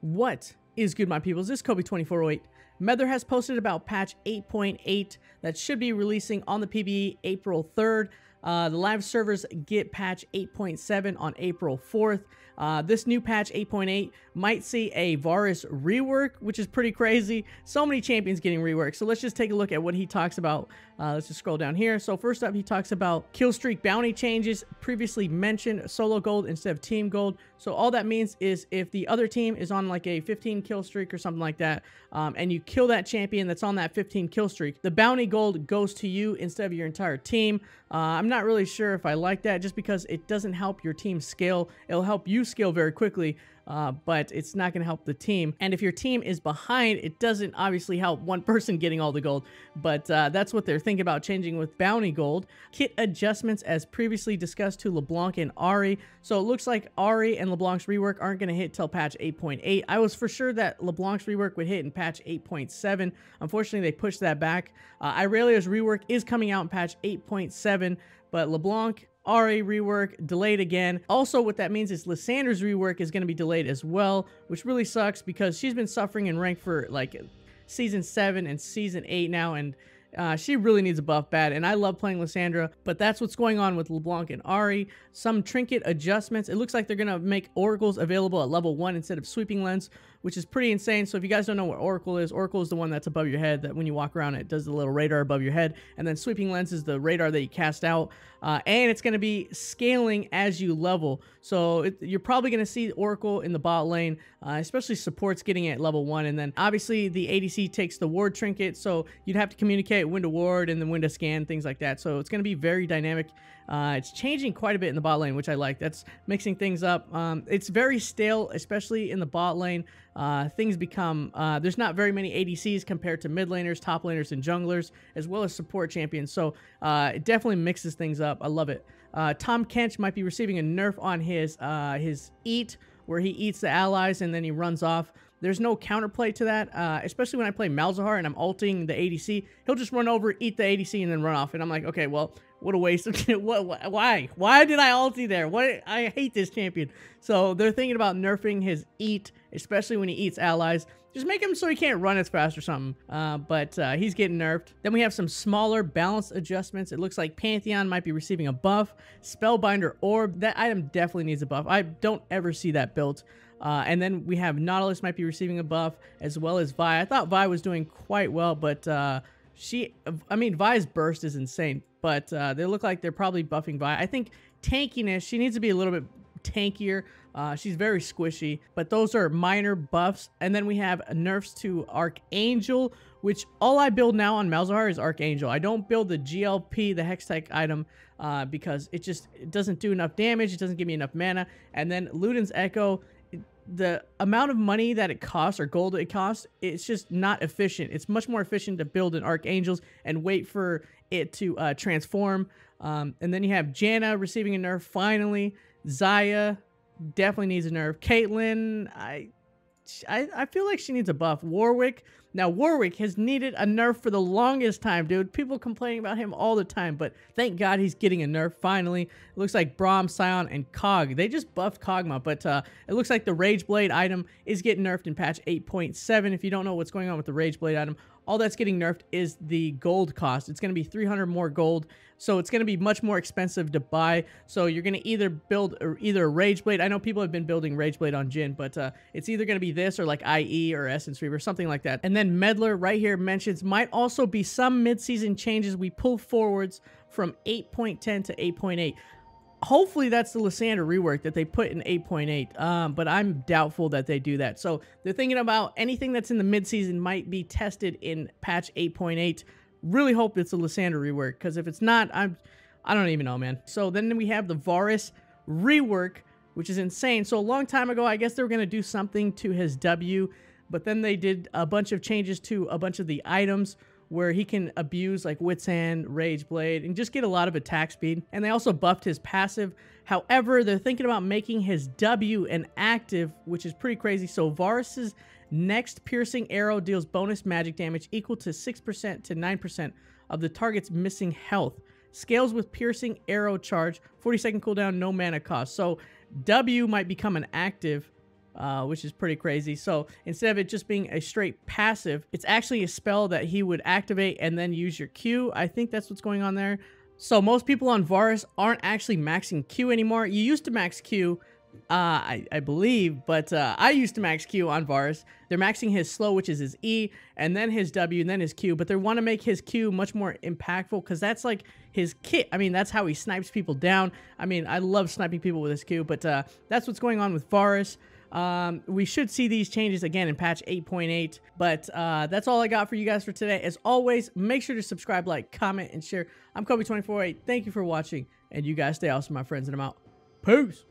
What is good, my peoples? This is Kobe2408. Mether has posted about patch 8.8 that should be releasing on the PBE April 3rd. The live servers get patch 8.7 on April 4th. This new patch 8.8 might see a VARUS rework, which is pretty crazy. So many champions getting reworked. So let's just take a look at what he talks about. Let's just scroll down here. So first up, he talks about kill streak bounty changes. Previously mentioned solo gold instead of team gold. So all that means is if the other team is on like a 15 kill streak or something like that, and you kill that champion that's on that 15 kill streak, the bounty gold goes to you instead of your entire team. I'm not really sure if I like that, just because it doesn't help your team scale. It'll help you scale very quickly, but it's not going to help the team. And if your team is behind, it doesn't obviously help one person getting all the gold, but that's what they're thinking about changing with bounty gold. Kit adjustments as previously discussed to Leblanc and Ahri. So it looks like Ahri and Leblanc's rework aren't going to hit till patch 8.8. I was for sure that Leblanc's rework would hit in patch 8.7. Unfortunately, they pushed that back. Irelia's rework is coming out in patch 8.7, but Leblanc, Ahri rework delayed again. Also, what that means is Lysandra's rework is going to be delayed as well, which really sucks because she's been suffering in rank for like season 7 and season 8 now, and she really needs a buff bad, and I love playing Lysandra, but that's what's going on with Leblanc and Ahri. Some trinket adjustments. It looks like they're going to make oracles available at level 1 instead of sweeping lens, which is pretty insane. So if you guys don't know what oracle is the one that's above your head, that when you walk around it does the little radar above your head, and then sweeping lens is the radar that you cast out, and it's going to be scaling as you level. So you're probably going to see oracle in the bot lane, especially supports getting it at level 1, and then obviously the ADC takes the ward trinket, so you'd have to communicate when to ward and then when to scan, things like that. So it's going to be very dynamic. It's changing quite a bit in the bot lane, which I like. That's mixing things up. It's very stale, especially in the bot lane. Things become, there's not very many ADCs compared to mid laners, top laners, and junglers, as well as support champions. So it definitely mixes things up. I love it. KENCH might be receiving a nerf on his eat, where he eats the allies and then he runs off. There's no counterplay to that, especially when I play Malzahar and I'm ulting the ADC. He'll just run over, eat the ADC, and then run off. And I'm like, okay, well, what a waste of why? Why did I ulti there? I hate this champion. So they're thinking about nerfing his eat, especially when he eats allies. Just make him so he can't run as fast or something. But he's getting nerfed. Then we have some smaller balance adjustments. It looks like Pantheon might be receiving a buff. Spellbinder Orb, that item definitely needs a buff. I don't ever see that built. And then we have Nautilus might be receiving a buff, as well as Vi. I thought Vi was doing quite well, but Vi's burst is insane. But they look like they're probably buffing Vi. I think tankiness, she needs to be a little bit tankier. She's very squishy, but those are minor buffs. And then we have nerfs to Archangel, which all I build now on Malzahar is Archangel. I don't build the GLP, the Hextech item, because it doesn't do enough damage. It doesn't give me enough mana. And then Luden's Echo, the amount of money that it costs, or gold it costs, it's just not efficient. It's much more efficient to build an Archangels and wait for it to transform. And then you have Janna receiving a nerf finally. Xayah definitely needs a nerf. Caitlyn, I feel like she needs a buff. Warwick. Now, Warwick has needed a nerf for the longest time, dude. People complaining about him all the time, but thank God he's getting a nerf finally. It looks like Braum, Scion, and Cog. They just buffed Kog'Maw, but it looks like the Rage Blade item is getting nerfed in patch 8.7. If you don't know what's going on with the Rage Blade item, all that's getting nerfed is the gold cost. It's going to be 300 more gold, so it's going to be much more expensive to buy. So you're going to either build a Rage Blade. I know people have been building Rage Blade on Jhin, but it's either going to be this or like IE or Essence Reaver, something like that. And then Meddler right here mentions might also be some mid-season changes we pull forwards from 8.10 to 8.8. Hopefully that's the Lysandra rework that they put in 8.8, but I'm doubtful that they do that. So they're thinking about anything that's in the mid-season might be tested in patch 8.8. Really hope it's a Lysandra rework, because if it's not, I don't even know, man. So then we have the VARUS rework, which is insane. So a long time ago, I guess they were going to do something to his W, but then they did a bunch of changes to a bunch of the items where he can abuse like Wit's End, Rage Blade, and just get a lot of attack speed. And they also buffed his passive. However, they're thinking about making his W an active, which is pretty crazy. So Varus's next piercing arrow deals bonus magic damage equal to 6% to 9% of the target's missing health. Scales with piercing arrow charge, 40-second cooldown, no mana cost. So W might become an active which is pretty crazy. So instead of it just being a straight passive, it's actually a spell that he would activate and then use your Q. I think that's what's going on there. So most people on Varus aren't actually maxing Q anymore. You used to max Q, I believe, but I used to max Q on Varus. They're maxing his slow, which is his E, and then his W, and then his Q, but they want to make his Q much more impactful because that's like his kit. I mean, that's how he snipes people down. I mean, I love sniping people with his Q, but that's what's going on with Varus. We should see these changes again in patch 8.8, but that's all I got for you guys for today. As always, make sure to subscribe, like, comment, and share. I'm Kobe248. Thank you for watching, and you guys stay awesome, my friends, and I'm out. Peace.